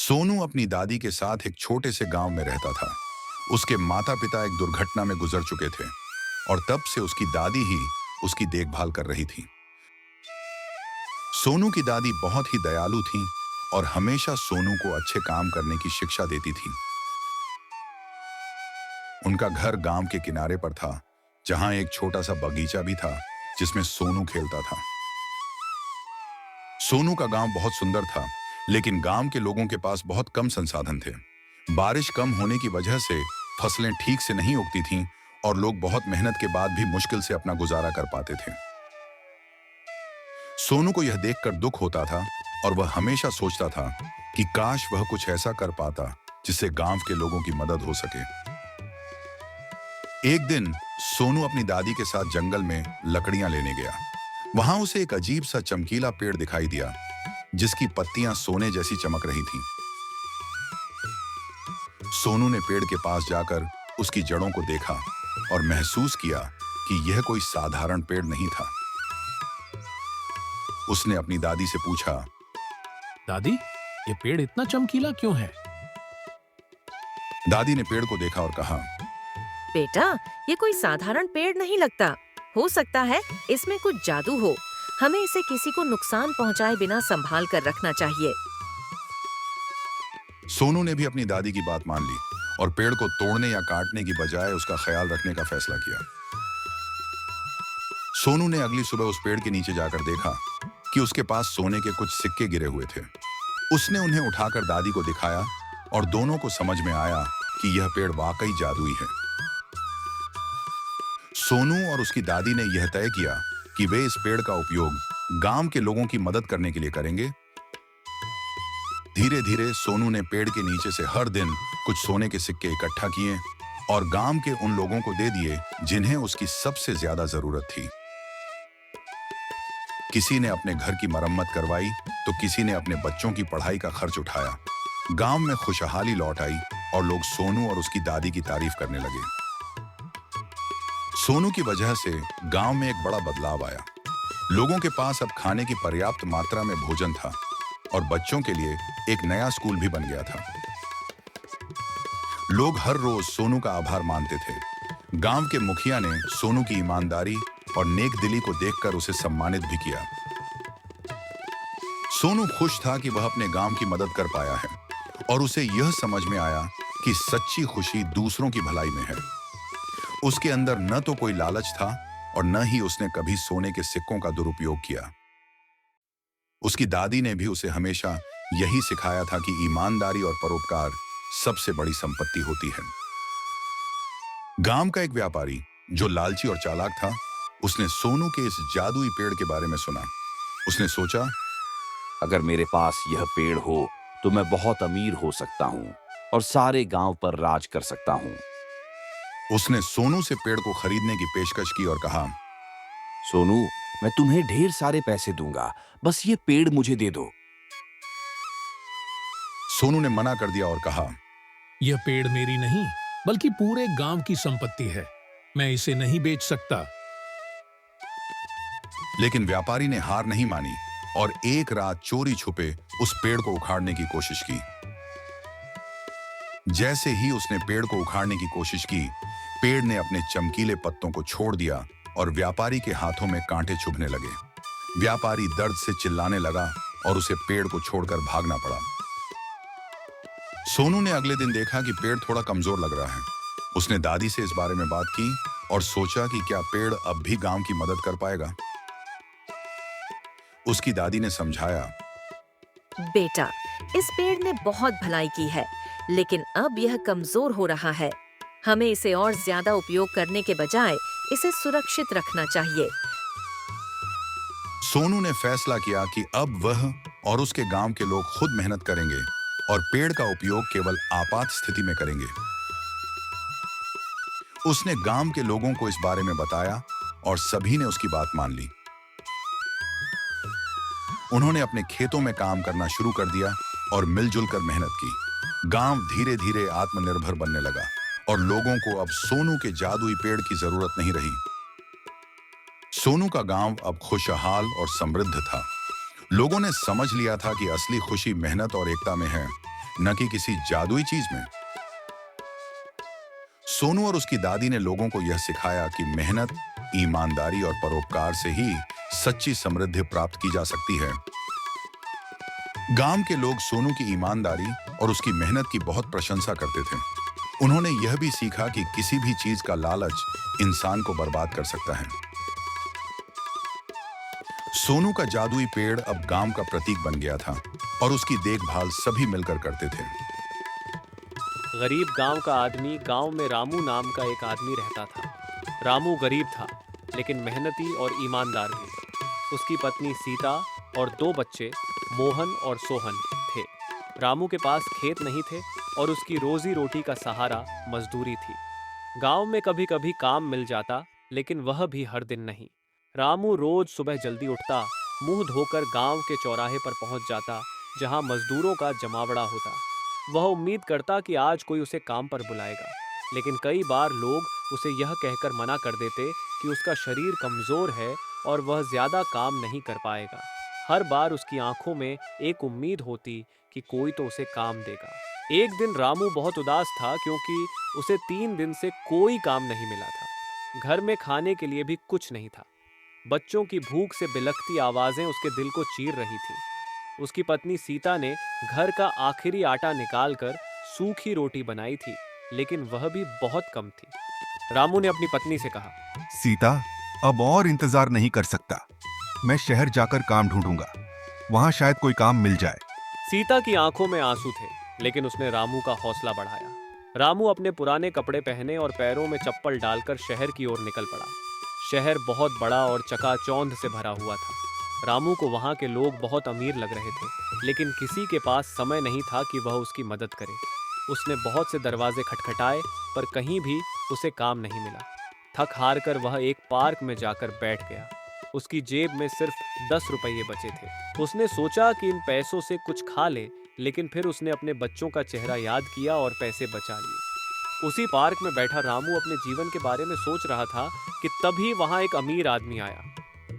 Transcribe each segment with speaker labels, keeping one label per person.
Speaker 1: सोनू अपनी दादी के साथ एक छोटे से गांव में रहता था। उसके माता पिता एक दुर्घटना में गुजर चुके थे और तब से उसकी दादी ही उसकी देखभाल कर रही थी। सोनू की दादी बहुत ही दयालु थी और हमेशा सोनू को अच्छे काम करने की शिक्षा देती थी। उनका घर गांव के किनारे पर था, जहां एक छोटा सा बगीचा भी था जिसमें सोनू खेलता था। सोनू का गांव बहुत सुंदर था, लेकिन गांव के लोगों के पास बहुत कम संसाधन थे। बारिश कम होने की वजह से फसलें ठीक से नहीं उगती थीं और लोग बहुत मेहनत के बाद भी मुश्किल से अपना गुजारा कर पाते थे। सोनू को यह देखकर दुख होता था और वह हमेशा सोचता था कि काश वह कुछ ऐसा कर पाता जिससे गांव के लोगों की मदद हो सके। एक दिन सोनू अपनी दादी के साथ जंगल में लकड़ियां लेने गया। वहां उसे एक अजीब सा चमकीला पेड़ दिखाई दिया, जिसकी पत्तियां सोने जैसी चमक रही थीं। सोनू ने पेड़ के पास जाकर उसकी जड़ों को देखा और महसूस किया कि यह कोई साधारण पेड़ नहीं था। उसने अपनी दादी से पूछा,
Speaker 2: दादी, ये पेड़ इतना चमकीला क्यों है?
Speaker 1: दादी ने पेड़ को देखा और कहा,
Speaker 3: बेटा, ये कोई साधारण पेड़ नहीं लगता। हो सकता है इसमें कुछ जादू हो। हमें इसे किसी को नुकसान पहुंचाए बिना संभाल कर रखना चाहिए।
Speaker 1: सोनू ने भी अपनी दादी की बात मान ली और पेड़ को तोड़ने या काटने की बजाय उसका ख्याल रखने का फैसला किया। सोनू ने अगली सुबह उस पेड़ के नीचे जाकर देखा कि उसके पास सोने के कुछ सिक्के गिरे हुए थे। उसने उन्हें उठाकर दादी को दिखाया और दोनों को समझ में आया कि यह पेड़ वाकई जादुई है। सोनू और उसकी दादी ने यह तय किया कि वे इस पेड़ का उपयोग गांव के लोगों की मदद करने के लिए करेंगे। धीरे धीरे सोनू ने पेड़ के नीचे से हर दिन कुछ सोने के सिक्के इकट्ठा किए और गांव के उन लोगों को दे दिए जिन्हें उसकी सबसे ज्यादा जरूरत थी। किसी ने अपने घर की मरम्मत करवाई तो किसी ने अपने बच्चों की पढ़ाई का खर्च उठाया। गांव में खुशहाली लौट आई और लोग सोनू और उसकी दादी की तारीफ करने लगे। सोनू की वजह से गांव में एक बड़ा बदलाव आया। लोगों के पास अब खाने की पर्याप्त मात्रा में भोजन था और बच्चों के लिए एक नया स्कूल भी बन गया था। लोग हर रोज सोनू का आभार मानते थे। गांव के मुखिया ने सोनू की ईमानदारी और नेकदिली को देखकर उसे सम्मानित भी किया। सोनू खुश था कि वह अपने गांव की मदद कर पाया है और उसे यह समझ में आया कि सच्ची खुशी दूसरों की भलाई में है। उसके अंदर न तो कोई लालच था और न ही उसने कभी सोने के सिक्कों का दुरुपयोग किया। उसकी दादी ने भी उसे हमेशा यही सिखाया था कि ईमानदारी और परोपकार सबसे बड़ी संपत्ति होती है। गांव का एक व्यापारी जो लालची और चालाक था, उसने सोनू के इस जादुई पेड़ के बारे में सुना। उसने सोचा,
Speaker 4: अगर मेरे पास यह पेड़ हो तो मैं बहुत अमीर हो सकता हूँ और सारे गांव पर राज कर सकता हूँ।
Speaker 1: उसने सोनू से पेड़ को खरीदने की पेशकश की और कहा,
Speaker 4: सोनू, मैं तुम्हें ढेर सारे पैसे दूंगा, बस ये पेड़ मुझे दे दो।
Speaker 1: सोनू ने मना कर दिया और कहा,
Speaker 2: यह पेड़ मेरी नहीं, बल्कि पूरे गांव की संपत्ति है। मैं इसे नहीं बेच सकता।
Speaker 1: लेकिन व्यापारी ने हार नहीं मानी और एक रात चोरी छुपे उस पेड़ को उखाड़ने की कोशिश की। जैसे ही उसने पेड़ को उखाड़ने की कोशिश की, पेड़ ने अपने चमकीले पत्तों को छोड़ दिया और व्यापारी के हाथों में कांटे चुभने लगे। व्यापारी दर्द से चिल्लाने लगा और उसे पेड़ को छोड़कर भागना पड़ा। सोनू ने अगले दिन देखा कि पेड़ थोड़ा कमजोर लग रहा है। उसने दादी से इस बारे में बात की और सोचा कि क्या पेड़ अब भी गांव की मदद कर पाएगा। उसकी दादी ने समझाया,
Speaker 3: बेटा, इस पेड़ ने बहुत भलाई की है, लेकिन अब यह कमजोर हो रहा है। हमें इसे और ज्यादा उपयोग करने के बजाय इसे सुरक्षित रखना चाहिए।
Speaker 1: सोनू ने फैसला किया कि अब वह और उसके गांव के लोग खुद मेहनत करेंगे और पेड़ का उपयोग केवल आपात स्थिति में करेंगे। उसने गांव के लोगों को इस बारे में बताया और सभी ने उसकी बात मान ली। उन्होंने अपने खेतों में काम करना शुरू कर दिया और मिलजुल कर मेहनत की। गांव धीरे धीरे आत्मनिर्भर बनने लगा और लोगों को अब सोनू के जादुई पेड़ की जरूरत नहीं रही। सोनू का गांव अब खुशहाल और समृद्ध था। लोगों ने समझ लिया था कि असली खुशी मेहनत और एकता में है। न कि किसी जादुई चीज में। सोनू और उसकी दादी ने लोगों को यह सिखाया कि मेहनत, ईमानदारी और परोपकार से ही सच्ची समृद्धि प्राप्त की जा सकती है। गांव के लोग सोनू की ईमानदारी और उसकी मेहनत की बहुत प्रशंसा करते थे। उन्होंने यह भी सीखा कि किसी भी चीज का लालच इंसान को बर्बाद कर सकता है। सोनू का जादुई पेड़ अब गांव का प्रतीक बन गया था और उसकी देखभाल सभी मिलकर करते थे।
Speaker 5: गरीब गांव का आदमी गांव में रामू नाम का एक आदमी रहता था। रामू गरीब था लेकिन मेहनती और ईमानदार भी। उसकी पत्नी सीता और 2 बच्चे मोहन और सोहन थे। रामू के पास खेत नहीं थे और उसकी रोजी रोटी का सहारा मजदूरी थी। गांव में कभी कभी काम मिल जाता लेकिन वह भी हर दिन नहीं। रामू रोज सुबह जल्दी उठता, मुंह धोकर गांव के चौराहे पर पहुंच जाता जहां मजदूरों का जमावड़ा होता। वह उम्मीद करता कि आज कोई उसे काम पर बुलाएगा, लेकिन कई बार लोग उसे यह कहकर मना कर देते कि उसका शरीर कमजोर है और वह ज्यादा काम नहीं कर पाएगा। हर बार उसकी आंखों में एक उम्मीद होती कि कोई तो उसे काम देगा। एक दिन रामू बहुत उदास था क्योंकि उसे 3 दिन से कोई काम नहीं मिला था। घर में खाने के लिए भी कुछ नहीं था। बच्चों की भूख से बिलखती आवाजें उसके दिल को चीर रही थीं। उसकी पत्नी सीता ने घर का आखिरी आटा निकालकर सूखी रोटी बनाई थी, लेकिन वह भी बहुत कम थी। रामू ने अपनी पत्नी से कहा,
Speaker 6: सीता, अब और इंतजार नहीं कर सकता। मैं शहर जाकर काम ढूंढूंगा, वहां शायद कोई काम मिल जाए।
Speaker 5: सीता की आंखों में आंसू थे, लेकिन उसने रामू का हौसला बढ़ाया। रामू अपने पुराने कपड़े पहने और पैरों में चप्पल डालकर शहर की ओर निकल पड़ा। शहर बहुत बड़ा और चकाचौंध से भरा हुआ था। रामू को वहां के लोग बहुत अमीर लग रहे थे, लेकिन किसी के पास समय नहीं था कि वह उसकी मदद करे। उसने बहुत से दरवाजे खटखटाए पर कहीं भी उसे काम नहीं मिला। थक हार कर वह एक पार्क में जाकर बैठ गया। उसकी जेब में सिर्फ 10 रुपये बचे थे। उसने सोचा कि इन पैसों से कुछ खा ले, लेकिन फिर उसने अपने बच्चों का चेहरा याद किया और पैसे बचा लिए। उसी पार्क में बैठा रामू अपने जीवन के बारे में सोच रहा था कि तभी वहां एक अमीर आदमी आया।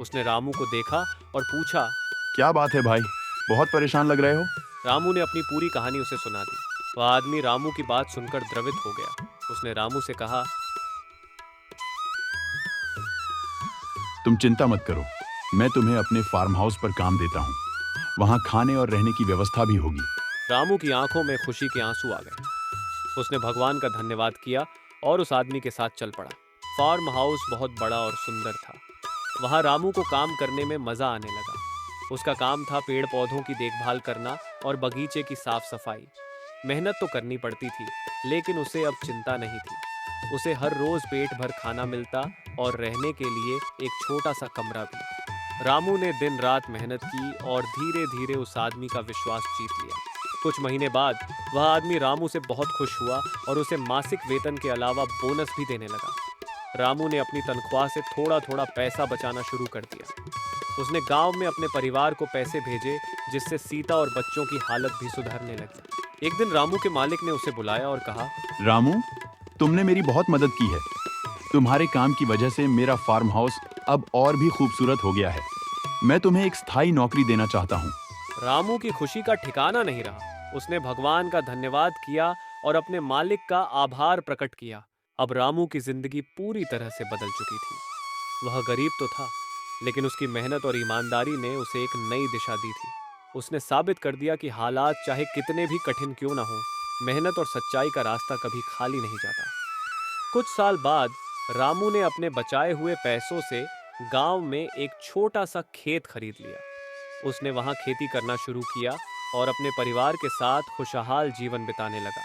Speaker 5: उसने रामू को देखा और पूछा,
Speaker 7: क्या बात है भाई, बहुत परेशान लग रहे हो?
Speaker 5: रामू ने अपनी पूरी कहानी उसे सुना दी। वह आदमी रामू की बात सुनकर द्रवित हो गया। उसने रामू से कहा,
Speaker 7: तुम चिंता मत करो, मैं तुम्हें अपने फार्म हाउस पर काम देता हूँ। वहाँ खाने और रहने की व्यवस्था भी होगी।
Speaker 5: रामू की आंखों में खुशी के आंसू आ गए। उसने भगवान का धन्यवाद किया और उस आदमी के साथ चल पड़ा। फार्म हाउस बहुत बड़ा और सुंदर था। वहाँ रामू को काम करने में मजा आने लगा। उसका काम था पेड़ पौधों की देखभाल करना और बगीचे की साफ सफाई। मेहनत तो करनी पड़ती थी, लेकिन उसे अब चिंता नहीं थी। उसे हर रोज पेट भर खाना मिलता और रहने के लिए एक छोटा सा कमरा भी। रामू ने दिन रात मेहनत की और धीरे धीरे उस आदमी का विश्वास जीत लिया। कुछ महीने बाद वह आदमी रामू से बहुत खुश हुआ और उसे मासिक वेतन के अलावा बोनस भी देने लगा। रामू ने अपनी तनख्वाह से थोड़ा थोड़ा पैसा बचाना शुरू कर दिया। उसने गांव में अपने परिवार को पैसे भेजे, जिससे सीता और बच्चों की हालत भी सुधरने लगी। एक दिन रामू के मालिक ने उसे बुलाया और कहा,
Speaker 7: रामू, तुमने मेरी बहुत मदद की है। तुम्हारे काम की वजह से मेरा फार्म हाउस अब और भी खूबसूरत हो गया है। मैं तुम्हें एक स्थायी नौकरी देना चाहता हूँ।
Speaker 5: रामू की खुशी का ठिकाना नहीं रहा। उसने भगवान का धन्यवाद किया और अपने मालिक का आभार प्रकट किया। अब रामू की जिंदगी पूरी तरह से बदल चुकी थी। वह गरीब तो था, लेकिन उसकी मेहनत और ईमानदारी ने उसे एक नई दिशा दी थी। उसने साबित कर दिया कि हालात चाहे कितने भी कठिन क्यों ना हो, मेहनत और सच्चाई का रास्ता कभी खाली नहीं जाता। कुछ साल बाद रामू ने अपने बचाए हुए पैसों से गांव में एक छोटा सा खेत खरीद लिया। उसने वहां खेती करना शुरू किया और अपने परिवार के साथ खुशहाल जीवन बिताने लगा।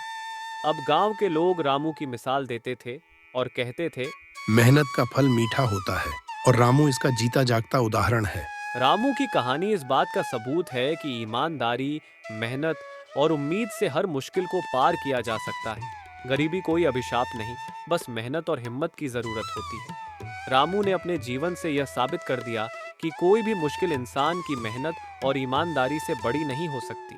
Speaker 5: अब गांव के लोग रामू की मिसाल देते थे और कहते थे,
Speaker 2: मेहनत का फल मीठा होता है और रामू इसका जीता जागता उदाहरण है।
Speaker 5: रामू की कहानी इस बात का सबूत है कि ईमानदारी, मेहनत और उम्मीद से हर मुश्किल को पार किया जा सकता है। गरीबी कोई अभिशाप नहीं, बस मेहनत और हिम्मत की जरूरत होती है। रामू ने अपने जीवन से यह साबित कर दिया कि कोई भी मुश्किल इंसान की मेहनत और ईमानदारी से बड़ी नहीं हो सकती।